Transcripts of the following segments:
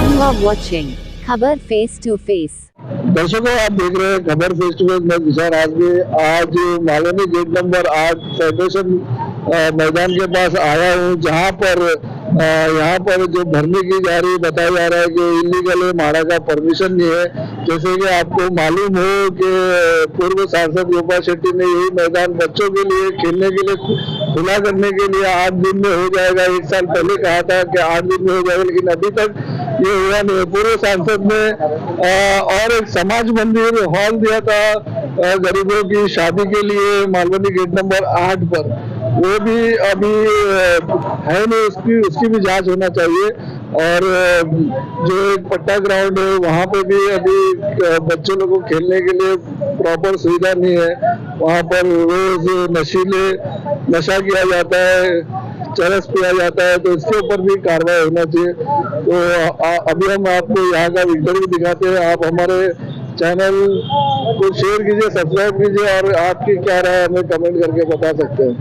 You are watching खबर face to face. दर्शकों, आप देख रहे हैं खबर फेस टू फेस। मैं विशाल आज मालवनी गेट नंबर 8 फेडरेशन मैदान के पास आया हूँ, जहाँ पर यहाँ पर जो भरने की जा रही बताया जा रहा है कि इलीगल है, माड़ा का परमिशन नहीं है। जैसे कि आपको मालूम हो कि पूर्व सांसद गोपाल शेट्टी ने यही मैदान बच्चों के लिए खेलने के लिए खुला करने के लिए 8 दिन में हो जाएगा, 1 साल पहले कहा था कि 8 दिन में हो जाएगा, लेकिन अभी तक ये हुआ नहीं। पूर्व सांसद ने और एक समाज मंदिर हॉल दिया था गरीबों की शादी के लिए मालवनी गेट नंबर 8 पर, वो भी अभी है नहीं, उसकी भी जांच होना चाहिए। और जो एक पट्टा ग्राउंड है वहाँ पे भी अभी बच्चों लोगों को खेलने के लिए प्रॉपर सुविधा नहीं है। वहाँ पर रोज नशा किया जाता है, चरस पिया जाता है, तो इसके ऊपर भी कार्रवाई होना चाहिए। तो अभी हम आपको यहाँ का इंटरव्यू दिखाते हैं। आप हमारे चैनल को शेयर कीजिए, सब्सक्राइब कीजिए, और आपकी क्या राय हमें कमेंट करके बता सकते हैं।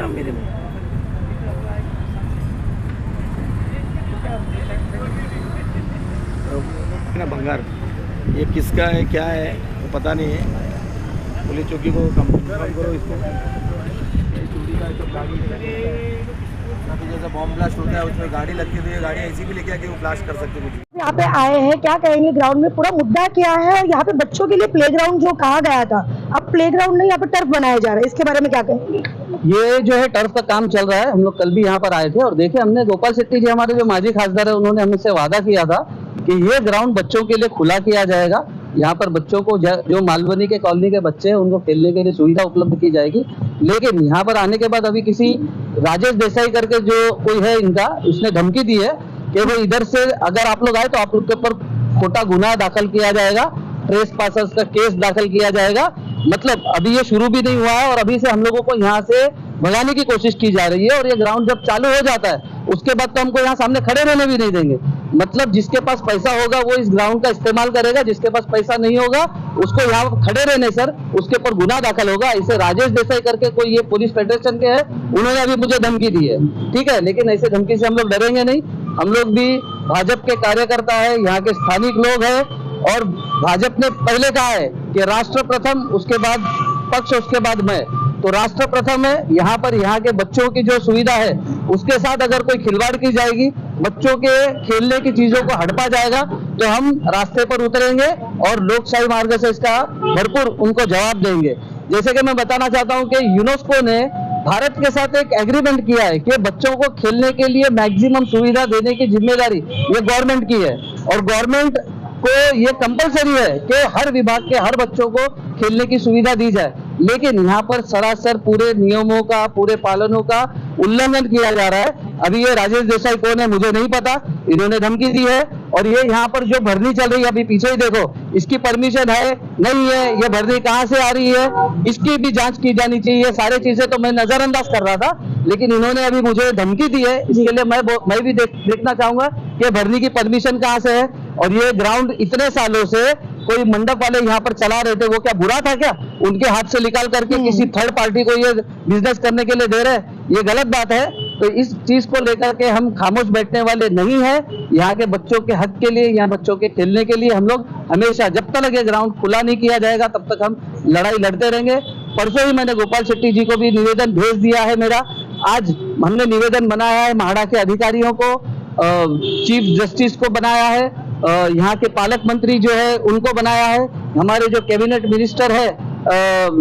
मेरे में भंगार ये किसका है, क्या है वो पता नहीं है। पुलिस चौकी को कंफर्म करो इसको। चोरी का तो गाड़ी जैसा बॉम्ब ब्लास्ट होता है उसमें गाड़ी लगती है, गाड़ी ऐसी भी लेके आके वो ब्लास्ट कर सकते हैं। यहाँ पे आए हैं, क्या कहेंगे ग्राउंड में पूरा मुद्दा क्या है? और यहाँ पे बच्चों के लिए प्लेग्राउंड जो कहा गया था, अब प्लेग्राउंड नहीं, यहाँ पे टर्फ बनाया जा रहा है, इसके बारे में क्या कहेंगे? ये जो है टर्फ का काम चल रहा है। हम लोग कल भी यहाँ पर आए थे और देखे हमने, गोपाल शेट्टी जी हमारे जो माजी खासदार है, उन्होंने हमसे वादा किया था कि ये ग्राउंड बच्चों के लिए खुला किया जाएगा। यहाँ पर बच्चों को जो मालवनी के कॉलोनी के बच्चे हैं उनको खेलने के लिए सुविधा उपलब्ध की जाएगी। लेकिन यहाँ पर आने के बाद अभी किसी राजेश देसाई करके जो कोई है इनका, उसने धमकी दी है कि भाई इधर से अगर आप लोग आए तो आप लोग के ऊपर खोटा गुनाह दाखिल किया जाएगा, ट्रेस पासर्स का केस दाखिल किया जाएगा। मतलब अभी ये शुरू भी नहीं हुआ है और अभी से हम लोगों को यहाँ से भगाने की कोशिश की जा रही है। और ये ग्राउंड जब चालू हो जाता है उसके बाद तो हमको यहाँ सामने खड़े रहने भी नहीं देंगे। मतलब जिसके पास पैसा होगा वो इस ग्राउंड का इस्तेमाल करेगा, जिसके पास पैसा नहीं होगा उसको यहाँ खड़े रहने सर उसके ऊपर गुनाह दाखिल होगा। इसे राजेश देसाई करके कोई ये पुलिस फेडरेशन के है, उन्होंने अभी मुझे धमकी दी है, ठीक है। लेकिन ऐसे धमकी से हम लोग डरेंगे नहीं। हम लोग भी भाजपा के कार्यकर्ता है, यहाँ के स्थानिक लोग हैं, और भाजपा ने पहले कहा है कि राष्ट्र प्रथम, उसके बाद पक्ष, उसके बाद मैं। तो राष्ट्र प्रथम है। यहाँ पर यहाँ के बच्चों की जो सुविधा है उसके साथ अगर कोई खिलवाड़ की जाएगी, बच्चों के खेलने की चीजों को हड़पा जाएगा, तो हम रास्ते पर उतरेंगे और लोकशाही मार्ग से इसका भरपूर उनको जवाब देंगे। जैसे कि मैं बताना चाहता हूँ कि यूनेस्को ने भारत के साथ एक एग्रीमेंट किया है कि बच्चों को खेलने के लिए मैक्सिमम सुविधा देने की जिम्मेदारी ये गवर्नमेंट की है। और गवर्नमेंट को ये कंपलसरी है कि हर विभाग के हर बच्चों को खेलने की सुविधा दी जाए। लेकिन यहाँ पर सरासर पूरे नियमों का, पूरे पालनों का उल्लंघन किया जा रहा है। अभी ये राजेश देसाई कौन है मुझे नहीं पता, इन्होंने धमकी दी है। और ये यहाँ पर जो भरनी चल रही है, अभी पीछे ही देखो, इसकी परमिशन है नहीं है, ये भरनी कहाँ से आ रही है, इसकी भी जांच की जानी चाहिए। ये सारी चीजें तो मैं नजरअंदाज कर रहा था, लेकिन इन्होंने अभी मुझे धमकी दी है। इसके लिए मैं भी देखना चाहूंगा कि भरनी की परमिशन कहाँ से है। और ये ग्राउंड इतने सालों से कोई मंडप वाले यहाँ पर चला रहे थे, वो क्या बुरा था क्या? उनके हाथ से निकाल करके किसी थर्ड पार्टी को ये बिजनेस करने के लिए दे रहे हैं, ये गलत बात है। तो इस चीज को लेकर के हम खामोश बैठने वाले नहीं है। यहाँ के बच्चों के हक के लिए, यहाँ बच्चों के खेलने के लिए हम लोग हमेशा, जब तक ये ग्राउंड खुला नहीं किया जाएगा तब तक हम लड़ाई लड़ते रहेंगे। परसों ही मैंने गोपाल शेट्टी जी को भी निवेदन भेज दिया है मेरा। आज हमने निवेदन बनाया है माड़ा के अधिकारियों को, चीफ जस्टिस को बनाया है, यहाँ के पालक मंत्री जो है उनको बनाया है, हमारे जो कैबिनेट मिनिस्टर है,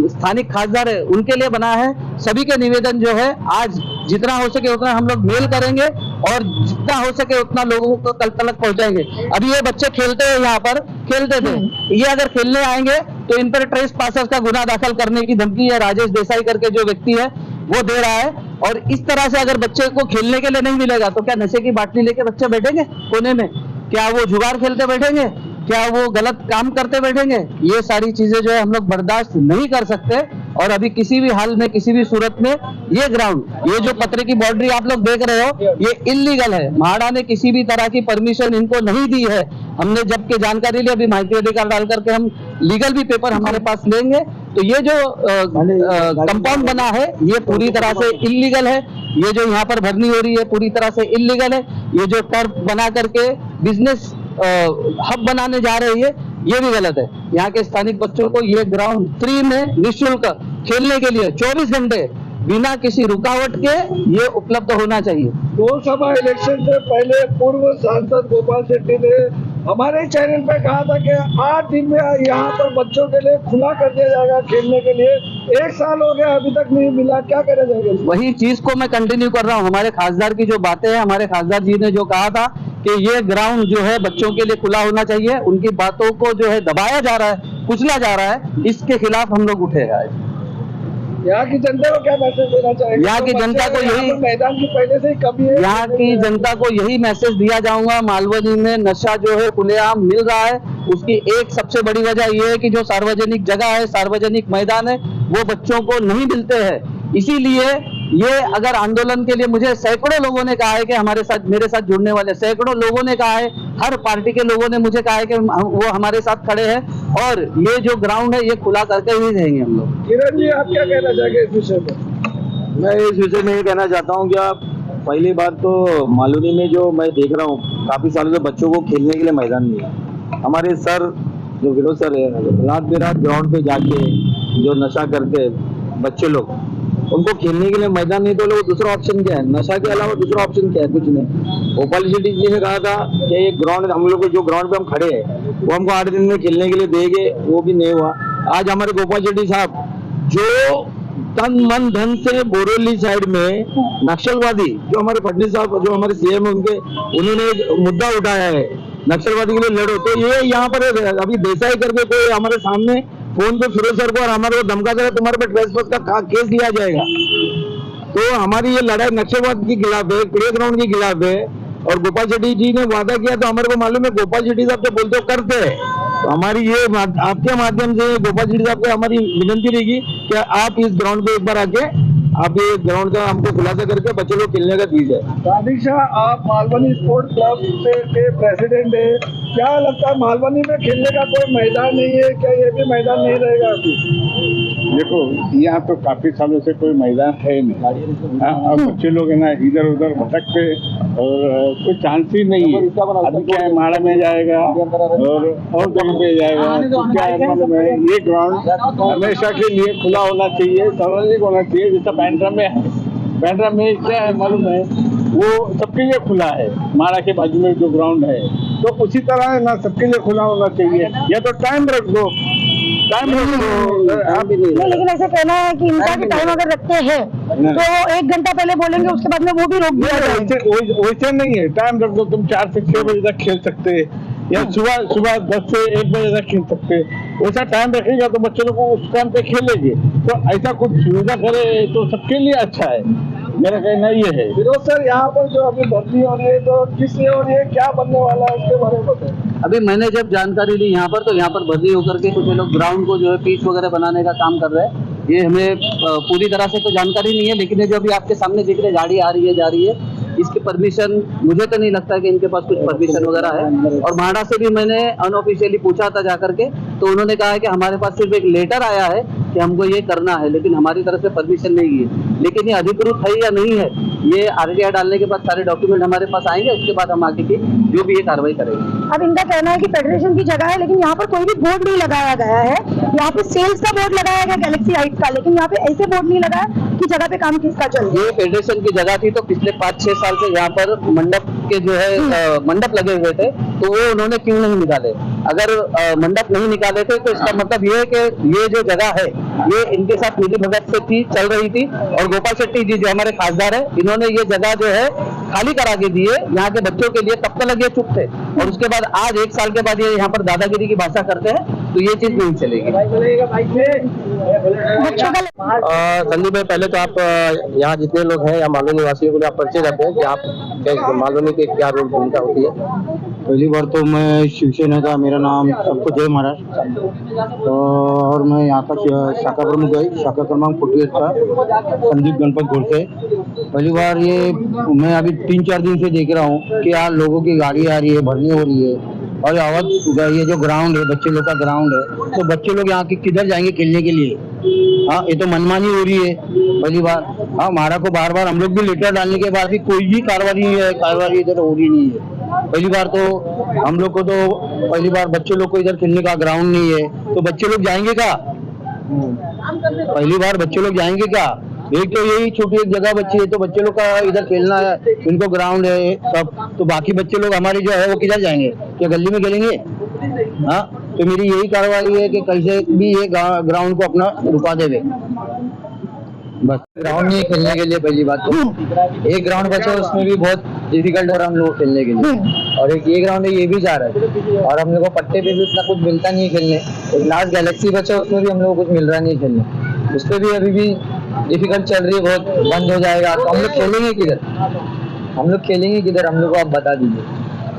स्थानिक खासदार है, उनके लिए बनाया है। सभी के निवेदन जो है आज जितना हो सके उतना हम लोग मेल करेंगे और जितना हो सके उतना लोगों को कल तक पहुंचाएंगे। अभी ये बच्चे खेलते हैं, यहाँ पर खेलते थे, ये अगर खेलने आएंगे तो इन पर ट्रेस पासर्स का गुनाह दाखिल करने की धमकी है राजेश देसाई करके जो व्यक्ति है वो दे रहा है। और इस तरह से अगर बच्चे को खेलने के लिए नहीं मिलेगा तो क्या नशे की बाटली लेके बच्चे बैठेंगे कोने में? क्या वो जुगाड़ खेलते बैठेंगे? क्या वो गलत काम करते बैठेंगे? ये सारी चीजें जो है हम लोग बर्दाश्त नहीं कर सकते और अभी किसी भी हाल में, किसी भी सूरत में ये ग्राउंड, ये जो पत्र की बाउंड्री आप लोग देख रहे हो, ये इलीगल है। म्हाडा ने किसी भी तरह की परमिशन इनको नहीं दी है। हमने जबकि जानकारी ली, अभी माहिती अधिकार डाल करके हम लीगल भी पेपर हमारे पास लेंगे। तो ये जो कंपाउंड बना है ये पूरी तरह से इलीगल है। ये जो यहाँ पर भरनी हो रही है पूरी तरह से इलीगल है। ये जो टर्फ बना करके बिजनेस हब बनाने जा रही है ये भी गलत है। यहाँ के स्थानिक बच्चों को ये ग्राउंड फ्री में निःशुल्क खेलने के लिए 24 घंटे बिना किसी रुकावट के ये उपलब्ध होना चाहिए। लोकसभा इलेक्शन से पहले पूर्व सांसद गोपाल शेट्टी ने हमारे चैनल पे कहा था कि 8 दिन में यहाँ पर बच्चों के लिए खुला कर दिया जाएगा खेलने के लिए। 1 साल हो गया अभी तक नहीं मिला, क्या करा जाएगा? वही चीज को मैं कंटिन्यू कर रहा हूँ। हमारे खासदार की जो बातें हैं, हमारे खासदार जी ने जो कहा था कि ये ग्राउंड जो है बच्चों के लिए खुला होना चाहिए, उनकी बातों को जो है दबाया जा रहा है, कुचला जा रहा है, इसके खिलाफ हम लोग उठे हैं। यहाँ की जनता को क्या मैसेज देना चाहेंगे? यहाँ की जनता को यही, मैदान की पहले से ही कमी है। यहाँ की जनता को यही मैसेज दिया जाऊंगा, मालवनी में नशा जो है खुलेआम मिल रहा है। उसकी एक सबसे बड़ी वजह यह है कि जो सार्वजनिक जगह है, सार्वजनिक मैदान है, वो बच्चों को नहीं मिलते हैं। इसीलिए ये अगर आंदोलन के लिए मुझे सैकड़ों लोगों ने कहा है कि हमारे साथ, मेरे साथ जुड़ने वाले सैकड़ों लोगों ने कहा है, हर पार्टी के लोगों ने मुझे कहा है कि वो हमारे साथ खड़े हैं और ये जो ग्राउंड है ये खुला करके ही रहेंगे हम लोग। किरण जी, आप क्या कहना चाहेंगे इस विषय में? मैं इस विषय में ये कहना चाहता हूँ कि आप पहली बात तो मालूनी में जो मैं देख रहा हूँ काफी सालों से बच्चों को खेलने के लिए मैदान नहीं है। हमारे सर जो विरोध सर है, रात बेरात ग्राउंड पे जाके जो नशा करते बच्चे लोग, उनको खेलने के लिए मैदान नहीं, तो लोग दूसरा ऑप्शन क्या है? नशा के अलावा दूसरा ऑप्शन क्या है? कुछ नहीं। गोपाल शेट्टी जी ने कहा था कि ये ग्राउंड हम लोग जो ग्राउंड पे हम खड़े हैं वो हमको 8 दिन में खेलने के लिए देंगे, वो भी नहीं हुआ। आज हमारे गोपाल शेट्टी साहब जो तन मन धन से बोरेली साइड में नक्सलवादी, जो हमारे फडणवीस साहब जो हमारे सीएम उनके, उन्होंने एक मुद्दा उठाया है नक्सलवादी के लिए लड़ो, तो ये यहाँ पर अभी देसाई करके कोई हमारे सामने फोन पे फिरोज सर को और हमारे को धमका दे, तुम्हारे पे ट्रेसपास का केस लिया जाएगा। तो हमारी ये लड़ाई नक्सलवाद के खिलाफ है, प्ले ग्राउंड के खिलाफ है। और गोपाल शेट्टी जी ने वादा किया तो हमारे को मालूम है गोपाल शेट्टी साहब जो बोलते हो करते हैं। तो हमारी ये आपके माध्यम से गोपाल शेट्टी साहब को हमारी विनती रहेगी कि आप इस ग्राउंड पे एक बार आके आप ये ग्राउंड का हमको खुलासा करके बच्चों को खेलने का दीजिए। सादिक शाह, आप मालवनी स्पोर्ट्स क्लब के प्रेसिडेंट है, क्या लगता है मालवनी में खेलने का कोई मैदान नहीं है? क्या ये भी मैदान नहीं रहेगा अभी? देखो, यहाँ तो काफी सालों से कोई मैदान है नहीं। अब बच्चे लोग है ना इधर उधर भटकते और कोई चांस ही नहीं है। अभी क्या है, म्हाडा में जाएगा और जगह पे जाएगा, तो क्या है मालूम है, ये ग्राउंड हमेशा के लिए खुला होना चाहिए, सार्वजनिक होना चाहिए। जैसा बैंड्रा में है, बैंड्रा में क्या है मालूम है, वो सबके लिए खुला है। म्हाडा के बाजू में जो ग्राउंड है, तो उसी तरह है ना सबके लिए खुला होना चाहिए। या तो टाइम रख दो, टाइम रख दो। आप नहीं, लेकिन ऐसे कहना है कि इनका भी टाइम अगर रखते हैं तो 1 घंटा पहले बोलेंगे, उसके बाद में वो भी रोक दिया जाएगा। वैसे नहीं है, टाइम रख दो। तुम 4 से 6 बजे तक खेल सकते हैं या सुबह 10 से 1 बजे तक खेल सकते हैं। वैसा टाइम रखेगा तो बच्चे लोग उस टाइम पे खेलेंगे। तो ऐसा कुछ सुविधा करे तो सबके लिए अच्छा है, मेरा कहना ये है। फिरोज सर, यहाँ पर जो अभी भर्ती हो रही है तो किस लिए हो रही है, क्या बनने वाला है, उसके बारे में बताएं। अभी मैंने जब जानकारी ली यहाँ पर, तो यहाँ पर भर्ती होकर के कुछ लोग ग्राउंड को जो है पिच वगैरह बनाने का काम कर रहे हैं। ये हमें पूरी तरह से तो जानकारी नहीं है, लेकिन ये जो अभी आपके सामने दिख रहे गाड़ी आ रही है जा रही है, इसकी परमिशन मुझे तो नहीं लगता कि इनके पास कुछ परमिशन वगैरह है। और म्हाडा से भी मैंने अनऑफिशियली पूछा था जाकर के, तो उन्होंने कहा है कि हमारे पास सिर्फ एक लेटर आया है कि हमको ये करना है, लेकिन हमारी तरफ से परमिशन नहीं है। लेकिन ये अधिकृत है या नहीं है, ये आरटीआई डालने के बाद सारे डॉक्यूमेंट हमारे पास आएंगे, उसके बाद हम आगे की जो भी ये कार्रवाई करेंगे। अब इनका कहना है कि फेडरेशन की जगह है, लेकिन यहाँ पर कोई भी बोर्ड नहीं लगाया गया है। यहाँ पे सेल्स का बोर्ड लगाया गया गैलेक्सी हाइट्स का, लेकिन यहाँ पे ऐसे बोर्ड नहीं लगा कि जगह पे काम किसका चल रहा है। ये फेडरेशन की जगह थी, तो पिछले 5-6 साल से यहाँ पर मंडप के जो है मंडप लगे हुए थे, तो वो उन्होंने क्यों नहीं निकाले? अगर मंडप नहीं निकाले थे तो इसका मतलब ये है कि ये जो जगह है ये इनके साथ मिली भगत से थी, चल रही थी। और गोपाल शेट्टी जी जो हमारे खासदार है, इन्होंने ये जगह जो है खाली करा के दिए यहाँ के बच्चों के लिए, तब तक ये चुप थे। और उसके बाद आज 1 साल के बाद ये यहाँ पर दादागिरी की भाषा करते हैं, तो ये चीज नहीं चलेगी। संदीप भाई, पहले तो आप यहाँ जितने लोग हैं या मालवा निवासियों को आप परिचय रखते हैं कि आप मालवा की क्या रोल भूमिका होती है। पहली बार तो मैं शिवसेना का, मेरा नाम सबको जय महाराष्ट्र, और मैं यहाँ का शाखा प्रमुख है, शाखा क्रमांक 48 का संदीप गणपत गोडसे। पहली बार ये मैं अभी 3-4 दिन से देख रहा हूँ कि यार लोगों की गाड़ी आ रही है, भरनी हो रही है, और ये जो ग्राउंड है, बच्चे लोग का ग्राउंड है, तो बच्चे लोग यहाँ के किधर जाएंगे खेलने के लिए? हाँ, ये तो मनमानी हो रही है पहली बार। हाँ, हमारा को बार बार हम लोग भी लेटर डालने के बाद भी कोई भी कार्रवाई इधर हो रही नहीं है। पहली बार तो हम लोग को तो पहली बार बच्चे लोग को इधर खेलने का ग्राउंड नहीं है, तो बच्चे लोग जाएंगे क्या? पहली बार बच्चे लोग जाएंगे क्या? एक तो यही छोटी एक जगह बच्ची है, तो बच्चे लोग का इधर खेलना है, इनको ग्राउंड है सब, तो बाकी बच्चे लोग हमारे जो है वो किधर जाएंगे? क्या गली में खेलेंगे? हाँ, तो मेरी यही कार्रवाई है कि कैसे भी ये ग्राउंड को अपना रुका देवे। बस ग्राउंड नहीं खेलने के लिए, पहली बात तो एक ग्राउंड बचा है, उसमें भी बहुत डिफिकल्ट हो रहा है हम लोग खेलने के लिए, और एक ये ग्राउंड है ये भी जा रहा है, और हम लोग को पट्टे पे भी उतना कुछ मिलता नहीं है खेलने। एक लास्ट गैलेक्सी बचा, उसमें भी हम लोग को कुछ मिल रहा नहीं है खेलने, उस पर भी अभी भी डिफिकल्ट चल रही है, बहुत बंद हो जाएगा तो हम लोग खेलेंगे किधर? हम लोग खेलेंगे किधर? हम लोग को आप बता दीजिए।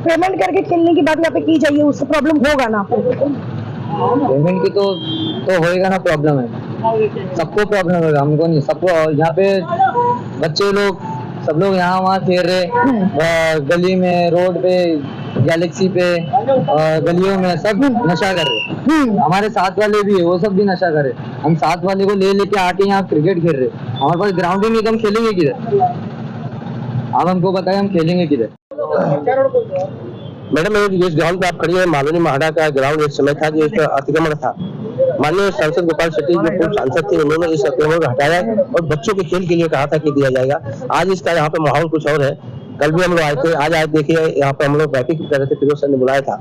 पेमेंट करके खेलने की बात यहाँ पे की जाइए, उससे प्रॉब्लम होगा ना आपको? पेमेंट की तो होएगा ना, प्रॉब्लम है, सबको प्रॉब्लम होगा, हमको नहीं, सबको। यहाँ पे बच्चे लोग सब लोग यहाँ वहाँ खेल रहे, गली में, रोड पे, गैलेक्सी पे, गलियों में सब नशा कर रहे। हमारे साथ वाले भी है, वो सब भी नशा कर रहे। हम साथ वाले को ले लेके आके यहाँ क्रिकेट खेल रहे, हमारे पास ग्राउंड ही नहीं, तो हम खेलेंगे किधर? आप हमको बताएं, हम खेलेंगे किधर? मैडम, जिस ग्राउंड पे आप खड़ी है, मालवा महाड़ा का ग्राउंड एक समय था जो इस पर अतिक्रमण था। माननीय सांसद गोपाल शेट्टी जो पूर्व सांसद थे, उन्होंने इस अतिक्रमण को हटाया और बच्चों के खेल के लिए कहा था कि दिया जाएगा। आज इसका यहाँ पे माहौल कुछ और है। कल भी हम लोग आए थे, आज देखिए यहाँ पे हम लोग बैठक कर रहे थे, फिरोज सर ने बुलाया था,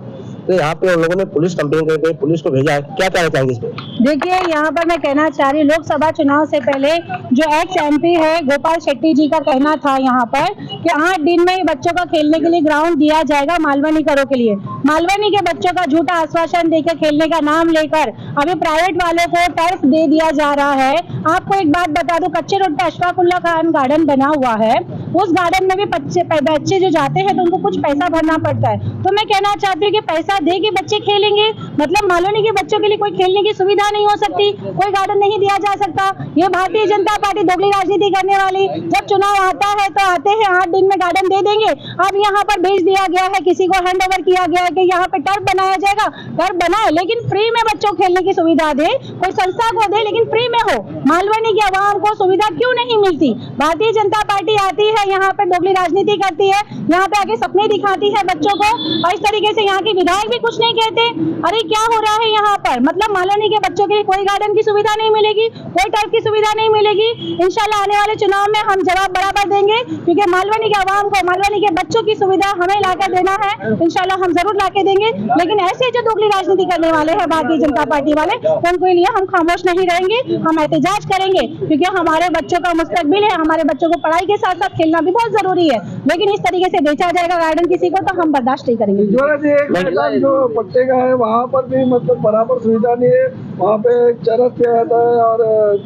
तो यहाँ पे उन लोगों ने पुलिस कंप्लेन करके पुलिस को भेजा है। क्या कहना चाहेंगे इस पे? देखिए, यहाँ पर मैं कहना चाह रही, लोकसभा चुनाव से पहले जो एक्स MP है गोपाल शेट्टी जी का कहना था यहाँ पर कि 8 दिन में बच्चों का खेलने के लिए ग्राउंड दिया जाएगा मालवनी करो के लिए। मालवनी के बच्चों का झूठा आश्वासन देकर, खेलने का नाम लेकर अभी प्राइवेट वालों को टर्फ दे दिया जा रहा है। आपको एक बात बता दूं, कच्चे रोड पे अशफाक उल्लाह खान गार्डन बना हुआ है, उस गार्डन में भी बच्चे जो जाते हैं तो उनको कुछ पैसा भरना पड़ता है। तो मैं कहना चाहती हूँ कि पैसा दे के बच्चे खेलेंगे, मतलब मालवनी के बच्चों के लिए कोई खेलने की सुविधा नहीं हो सकती, कोई गार्डन नहीं दिया जा सकता। ये भारतीय जनता पार्टी दोगली राजनीति करने वाली, जब चुनाव आता है तो आते हैं 8 दिन में गार्डन दे देंगे। अब यहाँ पर भेज दिया गया है, किसी को हैंड ओवर किया गया है कि यहाँ पे टर्फ बनाया जाएगा। टर्फ बनाए लेकिन फ्री में बच्चों को खेलने की सुविधा दे, कोई संस्था को दे लेकिन फ्री में हो। मालवनी की आवाम को सुविधा क्यों नहीं मिलती? भारतीय जनता पार्टी आती है यहाँ पे दोगली राजनीति करती है, यहाँ पे आके सपने दिखाती है बच्चों को, और इस तरीके से यहाँ के विधायक भी कुछ नहीं कहते। अरे क्या हो रहा है यहाँ पर? मतलब मालवनी के बच्चों के लिए कोई गार्डन की सुविधा नहीं मिलेगी, कोई टर्फ की सुविधा नहीं मिलेगी। इंशाल्लाह आने वाले चुनाव में हम जवाब बराबर देंगे, क्योंकि मालवनी के आवाम को, मालवनी के बच्चों की सुविधा हमें लाकर देना है। इंशाल्लाह हम जरूर लाके देंगे, लेकिन ऐसे जो दोगली राजनीति करने वाले हैं भारतीय जनता पार्टी वाले, उनके लिए हम खामोश नहीं रहेंगे, हम एहतजाज करेंगे, क्योंकि हमारे बच्चों का मुस्तकबिल है, हमारे बच्चों को पढ़ाई के साथ साथ खेलना भी बहुत जरूरी है। लेकिन इस तरीके से बेचा जाएगा गार्डन किसी को, तो हम बर्दाश्त नहीं करेंगे। जो पट्टे का है वहाँ पर भी मतलब बराबर सुविधा नहीं है, वहाँ पे चरस किया जाता है और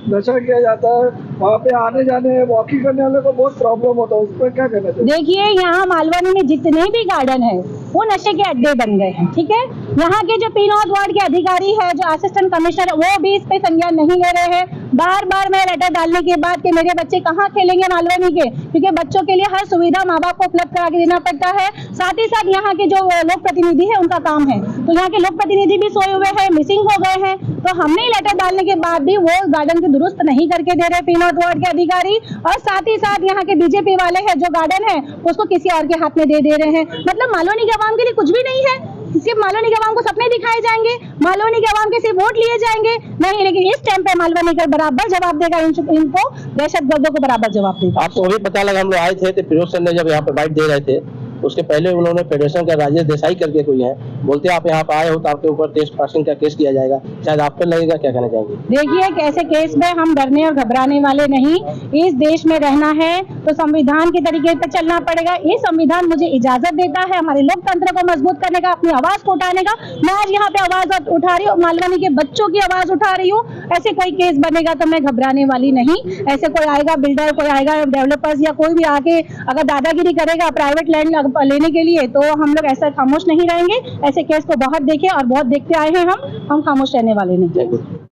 नशा किया जाता है, वहाँ पे आने जाने वॉकिंग करने वाले को बहुत प्रॉब्लम होता है, उस पर क्या कहना चाहिए? देखिए, यहाँ मालवनी में जितने भी गार्डन है वो नशे के अड्डे बन गए हैं, ठीक है। यहाँ के जो पीनौत वार्ड के अधिकारी है, जो असिस्टेंट कमिश्नर, वो भी इस पे संज्ञान नहीं ले रहे हैं। बार बार मैं लेटर डालने के बाद कि मेरे बच्चे कहाँ खेलेंगे मालवनी के, क्योंकि बच्चों के लिए हर सुविधा माँ बाप को उपलब्ध करा के देना पड़ता है। साथ ही साथ यहाँ के जो लोक प्रतिनिधि है उनका काम है, तो यहाँ के लोक प्रतिनिधि भी सोए हुए हैं, मिसिंग हो गए हैं। तो हमने लेटर डालने के बाद भी वो गार्डन को दुरुस्त नहीं करके दे रहे पीनौत वार्ड के अधिकारी, और साथ ही साथ यहाँ के बीजेपी वाले हैं, जो गार्डन है उसको किसी और के हाथ में दे रहे हैं। मतलब मालवनी के आवाम के लिए कुछ भी नहीं है, सिर्फ मालवनी के आवाम को सपने दिखाए जाएंगे, मालवनी के आवाम के सिर्फ वोट लिए जाएंगे नहीं, लेकिन इस टाइम पे मालवनी का बराबर जवाब देगा, इनको दहशतगर्दों को बराबर जवाब देगा। आपको भी पता लगा, हम लोग आए थे तो फिरोज सर ने जब यहाँ पर बाइट दे रहे थे, उसके पहले उन्होंने फेडरेशन का राजेश देसाई करके कोई है, बोलते आप यहाँ पे आए हो तो आपके ऊपर ट्रेसपासिंग का केस किया जाएगा, शायद आप पर लगेगा, क्या कहना चाहेंगे? देखिए, कैसे केस में हम डरने और घबराने वाले नहीं। इस देश में रहना है तो संविधान के तरीके पर चलना पड़ेगा। ये संविधान मुझे इजाजत देता है हमारे लोकतंत्र को मजबूत करने का, अपनी आवाज को उठाने का। मैं आज यहाँ पे आवाज उठा रही हूँ, मालवनी के बच्चों की आवाज उठा रही हूँ। ऐसे कोई केस बनेगा तो मैं घबराने वाली नहीं। ऐसे कोई आएगा बिल्डर, कोई आएगा डेवलपर्स या कोई भी आके अगर दादागिरी करेगा प्राइवेट लैंड लेने के लिए, तो हम लोग ऐसा खामोश नहीं रहेंगे। ऐसे केस को बहुत देखे और बहुत देखते आए हैं, हम खामोश रहने वाले नहीं।